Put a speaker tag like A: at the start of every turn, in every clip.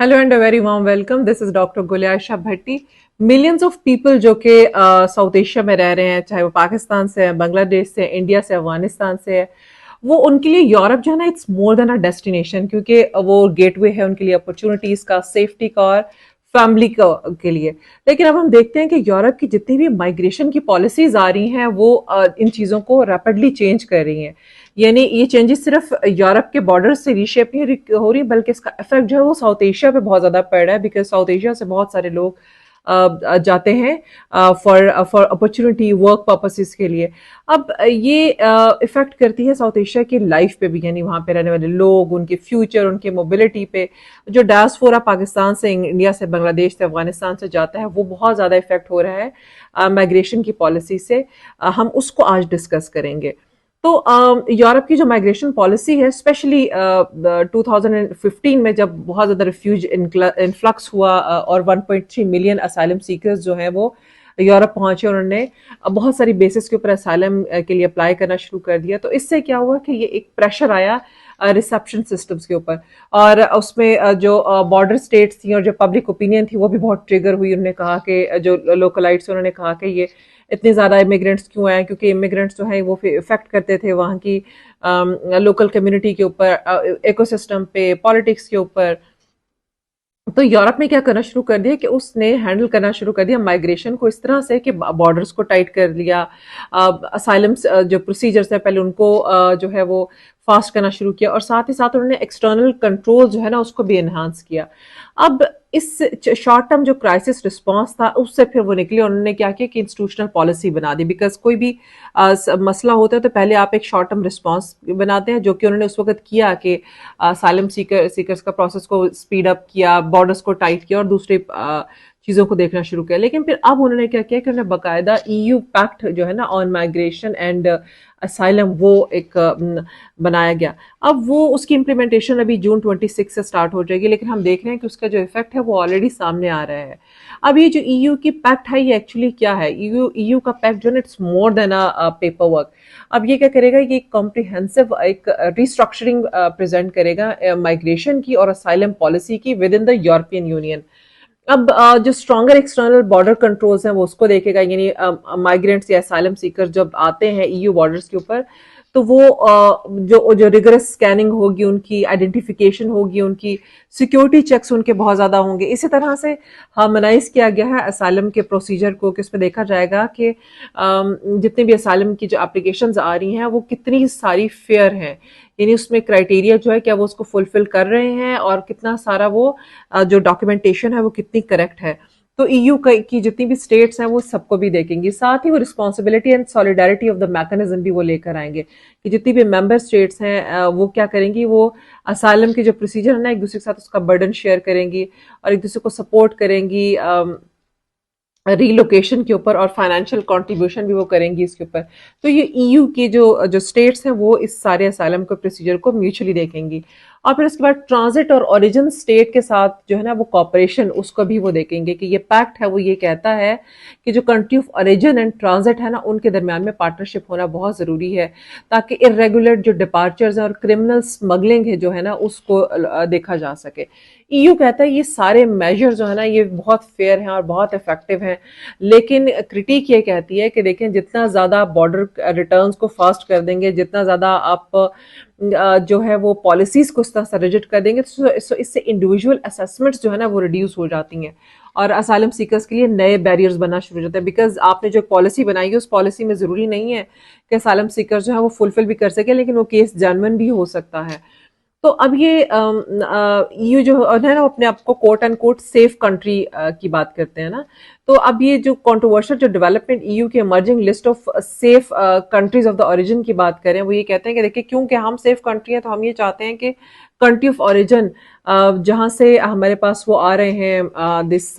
A: Hello and a very warm welcome. This is doctor Gulyasha Bhatti. Millions of people जो कि south Asia में रह रहे हैं, चाहे वो पाकिस्तान से है, बांग्लादेश से, इंडिया से, अफगानिस्तान से है, वो उनके लिए यूरोप जो है ना, it's more than a destination, क्योंकि वो गेटवे है उनके लिए अपॉर्चुनिटीज का, सेफ्टी का और फैमिली का के लिए। लेकिन अब हम देखते हैं कि यूरोप की जितनी भी माइग्रेशन की पॉलिसीज आ रही हैं वो इन चीज़ों को रैपिडली चेंज कर रही हैं। यानी ये चेंजेस सिर्फ यूरोप के बॉर्डर से रीशेप नहीं हो रही, बल्कि इसका इफेक्ट जो है वो साउथ एशिया पे बहुत ज्यादा पड़ रहा है, बिकॉज साउथ एशिया से बहुत सारे लोग जाते हैं for for opportunity, work purposes के लिए। अब ये इफेक्ट करती है साउथ एशिया की लाइफ पे भी, यानी वहाँ पे रहने वाले लोग, उनके फ्यूचर, उनके मोबिलिटी पे। जो डायस्पोरा पाकिस्तान से, इंडिया से, बांग्लादेश से, अफगानिस्तान से जाता है, वो बहुत ज़्यादा इफेक्ट हो रहा है माइग्रेशन की पॉलिसी से। हम उसको आज डिस्कस करेंगे। तो यूरोप की जो माइग्रेशन पॉलिसी है, स्पेशली 2015 में जब बहुत ज़्यादा रिफ्यूज इन्फ्लक्स हुआ और 1.3 मिलियन असाइलम सीकर्स जो हैं वो यूरोप पहुंचे, उन्होंने बहुत सारी बेसिस के ऊपर असाइलम के लिए अप्लाई करना शुरू कर दिया। तो इससे क्या हुआ कि ये एक प्रेशर आया रिसेप्शन सिस्टम्स के ऊपर, और उसमें जो बॉर्डर स्टेट्स थी और जो पब्लिक ओपिनियन थी वो भी बहुत ट्रिगर हुई। उन्होंने कहा कि जो लोकलाइट्स, उन्होंने कहा कि ये इतने ज़्यादा इमिग्रेंट्स क्यों आए, क्योंकि इमिग्रेंट्स जो हैं वो इफेक्ट करते थे वहाँ की लोकल कम्युनिटी के ऊपर, इकोसिस्टम पे, पॉलिटिक्स के ऊपर। तो यूरोप में क्या करना शुरू कर दिया कि उसने हैंडल करना शुरू कर दिया माइग्रेशन को इस तरह से कि बॉर्डर्स को टाइट कर लिया, असाइलम जो प्रोसीजर्स है पहले उनको जो है वो फास्ट करना शुरू किया, और साथ ही साथ उन्होंने एक्सटर्नल कंट्रोल जो है ना उसको भी एनहांस किया। अब इस शॉर्ट टर्म जो क्राइसिस रिस्पांस था उससे फिर वो निकले, उन्होंने क्या किया कि इंस्टीट्यूशनल पॉलिसी बना दी। बिकॉज कोई भी मसला होता है तो पहले आप एक शॉर्ट टर्म रिस्पांस बनाते हैं, जो कि उन्होंने उस वक्त किया कि साइलम सीकर्स का प्रोसेस को स्पीड अप किया, बॉर्डर्स को टाइट किया और दूसरे चीज़ों को देखना शुरू किया। लेकिन फिर अब उन्होंने क्या किया कि उन्होंने बाकायदा ईयू पैक्ट जो है ना ऑन माइग्रेशन एंड असाइलम, वो एक बनाया गया। अब वो उसकी इम्प्लीमेंटेशन अभी जून 26 से स्टार्ट हो जाएगी, लेकिन हम देख रहे हैं कि उसका जो इफेक्ट है वो ऑलरेडी सामने आ रहा है। अब ये जो ईयू की पैक्ट है ये एक्चुअली क्या है? ईयू का पैक्ट जो है it's more than a paper work. अब ये क्या करेगा, ये एक कॉम्प्रिहेंसिव एक रिस्ट्रक्चरिंग प्रेजेंट करेगा माइग्रेशन की और असाइलम पॉलिसी की with in the European union. अब जो स्ट्रॉन्गर एक्सटर्नल बॉर्डर कंट्रोल्स हैं वो उसको देखेगा, यानी माइग्रेंट्स या असाइलम सीकर जब आते हैं ईयू बॉर्डर्स के ऊपर, तो वो जो जो रिगरस स्कैनिंग होगी, उनकी आइडेंटिफिकेशन होगी, उनकी सिक्योरिटी चेक्स उनके बहुत ज़्यादा होंगे। इसी तरह से हार्मोनाइज किया गया है असाइलम के प्रोसीजर को, कि इसमें देखा जाएगा कि जितने भी असाइलम की जो एप्लीकेशंस आ रही हैं वो कितनी सारी फेयर हैं, यानी उसमें क्राइटेरिया जो है क्या वो उसको फुलफिल कर रहे हैं, और कितना सारा वो जो डॉक्यूमेंटेशन है वो कितनी करेक्ट है। तो ईयू की जितनी भी स्टेट्स हैं वो सबको भी देखेंगी, साथ ही वो responsibility and solidarity of the mechanism भी वो लेकर आएंगे कि जितनी भी मेंबर स्टेट्स हैं वो क्या करेंगी, वो असाइलम के जो प्रोसीजर है ना एक दूसरे के साथ उसका बर्डन शेयर करेंगी और एक दूसरे को सपोर्ट करेंगी रीलोकेशन के ऊपर, और फाइनेंशियल कंट्रीब्यूशन भी वो करेंगी इसके ऊपर। तो ये ईयू की जो जो स्टेट्स हैं वो इस सारे असाइलम के प्रोसीजर को म्यूचुअली देखेंगी, और फिर उसके बाद ट्रांजिट और ओरिजिन स्टेट के साथ जो है ना वो कॉपरेशन, उसको भी वो देखेंगे कि ये पैक्ट है वो ये कहता है कि जो country of origin and transit है ना उनके दरमियान में पार्टनरशिप होना बहुत ज़रूरी है, ताकि इरेगुलर जो डिपार्चर्स हैं और क्रिमिनल स्मगलिंग है जो है ना उसको देखा जा सके। ईयू कहता है ये सारे मेजर जो है ना ये बहुत फेयर हैं और बहुत इफेक्टिव हैं, लेकिन क्रिटिक ये कहती है कि देखें जितना ज़्यादा बॉर्डर रिटर्न्स को फास्ट कर देंगे, जितना ज़्यादा आप जो है वो पॉलिसीज को इस तरह से रिजिड कर देंगे, तो इससे इंडिविजुअल असेसमेंट्स जो है ना वो रिड्यूस हो जाती हैं और असाइलम सीकर्स के लिए नए बैरियर्स बनना शुरू हो जाते हैं। बिकॉज आपने जो पॉलिसी बनाई है उस पॉलिसी में ज़रूरी नहीं है कि असाइलम सीकर्स जो है वो फुलफिल भी कर सके, लेकिन वो केस जेन्युइन भी हो सकता है। तो अब ये जो है ना अपने आप को quote and quote safe country की बात करते हैं ना, तो अब ये जो कंट्रोवर्शियल जो डेवलपमेंट ईयू के emerging list of safe countries of the origin की बात करें, वो ये कहते हैं कि देखिए क्योंकि हम सेफ कंट्री हैं तो हम ये चाहते हैं कि कंट्री ऑफ ओरिजिन जहां से हमारे पास वो आ रहे हैं, दिस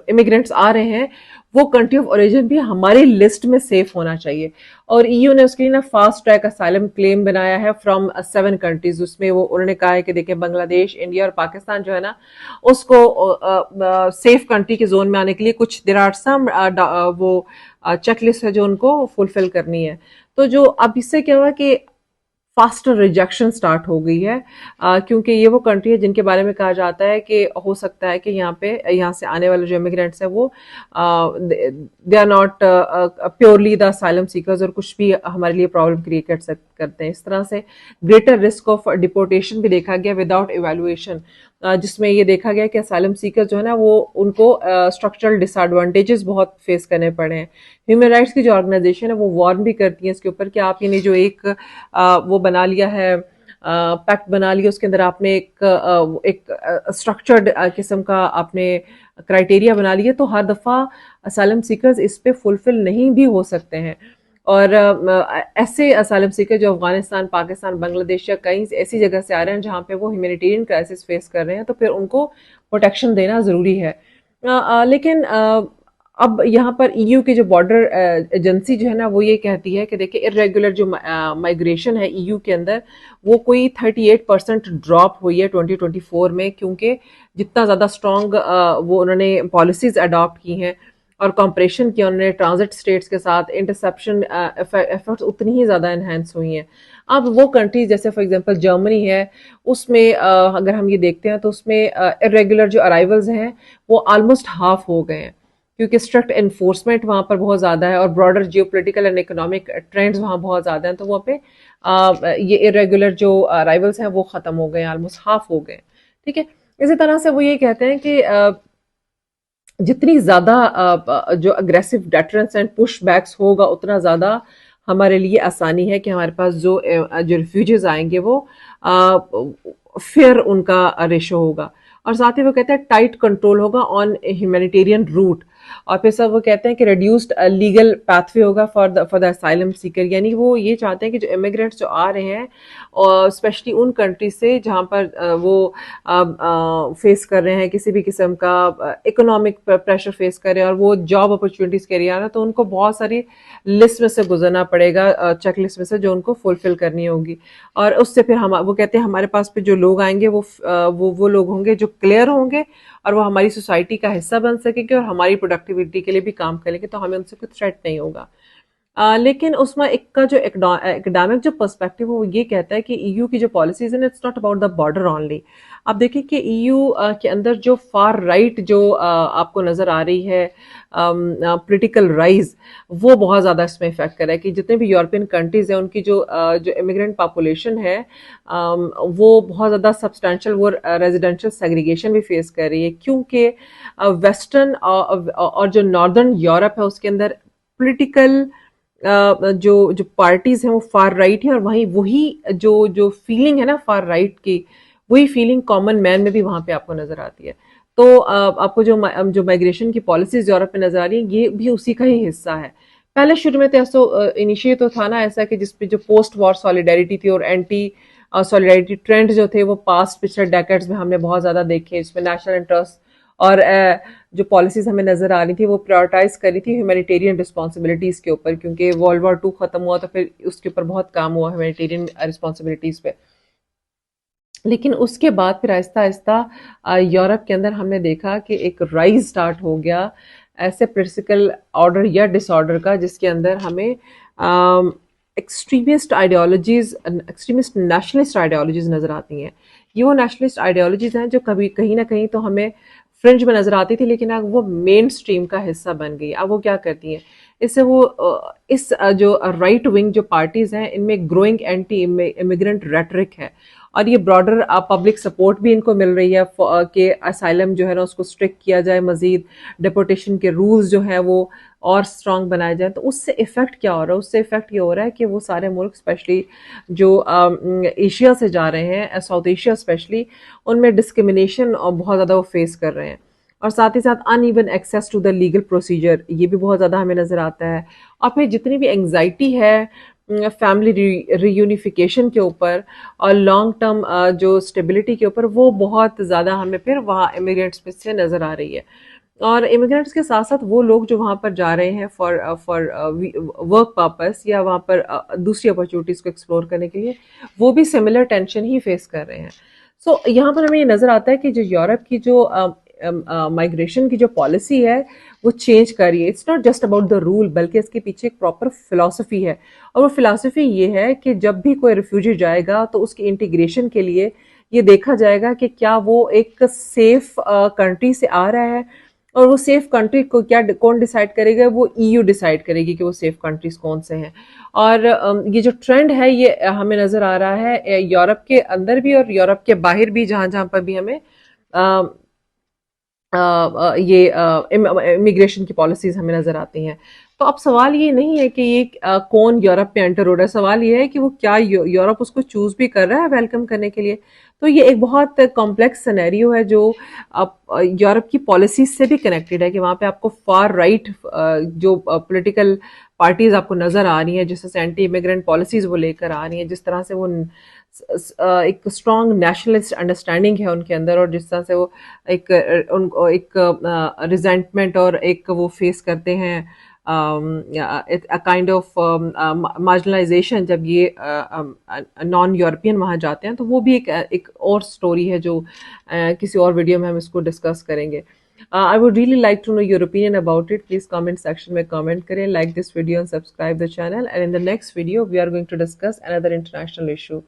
A: इमिग्रेंट्स आ रहे हैं, वो कंट्री ऑफ ओरिजिन भी हमारी लिस्ट में सेफ होना चाहिए। और ईयू ने उसके लिए ना फास्ट ट्रैक असाइलम क्लेम बनाया है फ्रॉम 7 कंट्रीज। उसमें वो उन्होंने कहा है कि देखिए बांग्लादेश, इंडिया और पाकिस्तान जो है ना उसको सेफ कंट्री के जोन में आने के लिए कुछ देयर आर सम वो चेकलिस्ट है जो उनको फुलफिल करनी है। तो जो अब इससे क्या हुआ कि फास्टर रिजेक्शन स्टार्ट हो गई है, क्योंकि ये वो कंट्री है जिनके बारे में कहा जाता है कि हो सकता है कि यहाँ से आने वाले जो इमिग्रेंट्स हैं वो they are not purely the asylum seekers और कुछ भी हमारे लिए प्रॉब्लम क्रिएट करते हैं। इस तरह से ग्रेटर रिस्क ऑफ डिपोर्टेशन भी देखा गया विदाउट इवेल्युएशन, जिसमें ये देखा गया कि असाइलम सीकर जो है ना वो उनको स्ट्रक्चरल डिसएडवांटेजेस बहुत फेस करने पड़े हैं। ह्यूमन राइट्स की जो ऑर्गेनाइजेशन है वो वार्न भी करती है इसके ऊपर कि आप ये जो एक वो बना लिया है, पैक्ट बना लिया, उसके अंदर आपने एक स्ट्रक्चर्ड किस्म का आपने क्राइटेरिया बना लिया, तो हर दफ़ा असाइलम सीकर्स इस पे फुलफिल नहीं भी हो सकते हैं। और ऐसे असाइलम सीकर जो अफगानिस्तान, पाकिस्तान, बांग्लादेश या कई ऐसी जगह से आ रहे हैं जहाँ पे वो ह्यूमैनिटेरियन क्राइसिस फेस कर रहे हैं, तो फिर उनको प्रोटेक्शन देना ज़रूरी है। लेकिन अब यहाँ पर ईयू की जो बॉर्डर एजेंसी जो है ना वो ये कहती है कि देखिए इरेगुलर जो माइग्रेशन है ईयू के अंदर वो कोई 38% ड्रॉप हुई है 2024 में, क्योंकि जितना ज़्यादा स्ट्रॉन्ग वो उन्होंने पॉलिसीज़ अडॉप्ट की हैं और कॉम्परेशन किया उन्होंने ट्रांजिट स्टेट्स के साथ, इंटरसेप्शन एफर्ट्स उतनी ही ज़्यादा इन्हेंस हुई हैं। अब वो कंट्रीज जैसे फॉर एग्जांपल जर्मनी है, उसमें अगर हम ये देखते हैं तो उसमें इरेगुलर जो अराइवल्स हैं वो ऑलमोस्ट हाफ हो गए हैं, क्योंकि स्ट्रिक्ट एनफोर्समेंट वहाँ पर बहुत ज़्यादा है और broader geopolitical and economic trends वहाँ बहुत ज़्यादा हैं, तो वहाँ पे ये इरेगुलर जो अराइवल्स हैं वो ख़त्म हो गए, ऑलमोस्ट हाफ हो गए। ठीक है, इसी तरह से वो ये कहते हैं कि जितनी ज़्यादा जो aggressive deterrence and pushbacks होगा उतना ज़्यादा हमारे लिए आसानी है कि हमारे पास जो रिफ्यूजीज आएंगे वो फेयर उनका रेशो होगा। और साथ ही वो कहते हैं टाइट कंट्रोल होगा ऑन ह्यूमैनिटेरियन रूट, और फिर सब वो कहते हैं कि रिड्यूस्ड लीगल पाथवे होगा फॉर द असाइलम सीकर। यानी वो ये चाहते हैं कि जो इमिग्रेंट्स जो आ रहे हैं और स्पेशली उन कंट्री से जहाँ पर वो फेस कर रहे हैं किसी भी किस्म का इकोनॉमिक प्रेशर फेस कर रहे हैं और वो जॉब अपॉर्चुनिटीज के लिए आ रहा है, तो उनको बहुत सारी लिस्ट में से गुजरना पड़ेगा, चेक लिस्ट में से जो उनको फुलफिल करनी होगी। और उससे फिर हम वो कहते हैं हमारे पास पे जो लोग आएंगे वो लोग होंगे जो क्लियर होंगे और वो हमारी सोसाइटी का हिस्सा बन सकेंगे और हमारी प्रोडक्टिविटी के लिए भी काम करेंगे, तो हमें उनसे कोई थ्रेट नहीं होगा। लेकिन उसमें एक का जो एकेडमिक जो पर्सपेक्टिव है वो ये कहता है कि ईयू की जो पॉलिसीज है it's not about the border only. आप देखिए कि ईयू के अंदर जो फार राइट जो आपको नजर आ रही है पॉलिटिकल राइज, वो बहुत ज़्यादा इसमें इफेक्ट कर रहा है कि जितने भी यूरोपियन कंट्रीज हैं उनकी जो इमिग्रेंट पॉपुलेशन है वो बहुत ज़्यादा सब्सटैंशियल वो रेजिडेंशियल सेग्रीगेशन भी फेस कर रही है, क्योंकि वेस्टर्न और जो नॉर्दर्न यूरोप है उसके अंदर पॉलिटिकल जो पार्टीज हैं वो फार राइट है, और वही जो फीलिंग है ना फार राइट की, वही फीलिंग कॉमन मैन में भी वहां पे आपको नजर आती है। तो आपको जो माइग्रेशन की पॉलिसीज यूरोप में नजर आ रही है ये भी उसी का ही हिस्सा है। पहले शुरू में तो ऐसा इनिशिएट तो था ना ऐसा कि जिसपे जो पोस्ट वॉर सॉलिडेरिटी थी और एंटी सॉलिडेरिटी ट्रेंड जो थे वो पास्ट पिछले डेकेड्स में हमने बहुत ज्यादा देखे, इसमें नेशनल इंटरेस्ट और जो पॉलिसीज हमें नजर आ रही थी वो प्रायोरिटाइज करी थी ह्यूमैनिटेरियन रिस्पॉन्सिबिलिटीज के ऊपर, क्योंकि वर्ल्ड वॉर 2 खत्म हुआ तो फिर उसके ऊपर बहुत काम हुआ ह्यूमैनिटेरियन रिस्पॉन्सिबिलिटीज पे। लेकिन उसके बाद फिर आहिस्ता आहिस्ता यूरोप के अंदर हमने देखा कि एक राइज स्टार्ट हो गया ऐसे पॉलिटिकल ऑर्डर या डिसऑर्डर का, जिसके अंदर हमें extremist ideologies, extremist nationalist ideologies नजर आती हैं। ये वो नेशनलिस्ट आइडियोलॉजीज हैं जो कभी कहीं ना कहीं तो हमें फ्रिंज में नजर आती थी, लेकिन अब वो मेन स्ट्रीम का हिस्सा बन गई। अब वो क्या करती हैं, इससे वो इस जो राइट विंग जो पार्टीज हैं इनमें ग्रोइंग एंटी इमिग्रेंट रेटरिक है, और ये ब्रॉडर पब्लिक सपोर्ट भी इनको मिल रही है कि असाइलम जो है ना उसको स्ट्रिक्ट किया जाए, मजीद डिपोर्टेशन के रूल्स जो है वो और स्ट्रांग बनाए जाए। तो उससे इफेक्ट क्या हो रहा है, उससे इफेक्ट ये हो रहा है कि वो सारे मुल्क स्पेशली जो एशिया से जा रहे हैं, साउथ एशिया स्पेशली, उनमें डिस्क्रिमिनेशन बहुत ज़्यादा वो फेस कर रहे हैं। और साथ ही साथ uneven access to the legal procedure, ये भी बहुत ज़्यादा हमें नज़र आता है। और फिर जितनी भी एंग्जाइटी है फैमिली रीयूनिफिकेशन के ऊपर और लॉन्ग टर्म जो स्टेबिलिटी के ऊपर, वो बहुत ज़्यादा हमें फिर वहाँ इमिग्रेंट्स में से नज़र आ रही है। और इमिग्रेंट्स के साथ साथ वो लोग जो वहाँ पर जा रहे हैं फॉर वर्क पर्पस या वहाँ पर दूसरी अपॉर्चुनिटीज़ को एक्सप्लोर करने के लिए, वो भी सिमिलर टेंशन ही फेस कर रहे हैं। सो यहाँ पर हमें ये नज़र आता है कि जो यूरोप की जो माइग्रेशन की जो पॉलिसी है वो चेंज कर रही है। It's not just about the rule, बल्कि इसके पीछे एक प्रॉपर फिलॉसफी है। और वो फिलॉसफी ये है कि जब भी कोई रिफ्यूजी जाएगा तो उसकी इंटीग्रेशन के लिए ये देखा जाएगा कि क्या वो एक सेफ कंट्री से आ रहा है, और वो सेफ कंट्री को क्या कौन डिसाइड करेगा, वो ईयू डिसाइड करेगी कि वो सेफ कंट्रीज कौन से हैं। और ये जो ट्रेंड है ये हमें नजर आ रहा है यूरोप के अंदर भी और यूरोप के बाहर भी, जहां जहां पर भी हमें ये इमिग्रेशन की पॉलिसीज हमें नजर आती हैं। तो अब सवाल ये नहीं है कि ये कौन यूरोप में एंटर हो रहा है, सवाल ये है कि वो क्या यूरोप उसको चूज भी कर रहा है वेलकम करने के लिए। तो ये एक बहुत कॉम्प्लेक्स सिनेरियो है जो अब यूरोप की पॉलिसीज से भी कनेक्टेड है, कि वहाँ पे आपको फार राइट जो पॉलिटिकल पार्टीज आपको नजर आ रही हैं, जिस तरह से एंटी इमिग्रेंट पॉलिसीज वो लेकर आ रही हैं, जिस तरह से वो एक स्ट्रॉन्ग नेशनलिस्ट अंडरस्टैंडिंग है उनके अंदर, और जिस तरह से वो उनको एक रिजेंटमेंट और एक वो फेस करते हैं काइंड ऑफ मार्जिनलाइजेशन जब ये नॉन यूरोपियन वहाँ जाते हैं। तो वो भी एक और स्टोरी है जो किसी और वीडियो में हम इसको डिस्कस करेंगे। I would really like to know your opinion about it. Please comment section में comment करें, like this video and subscribe the channel. And in the next video, we are going to discuss another international issue.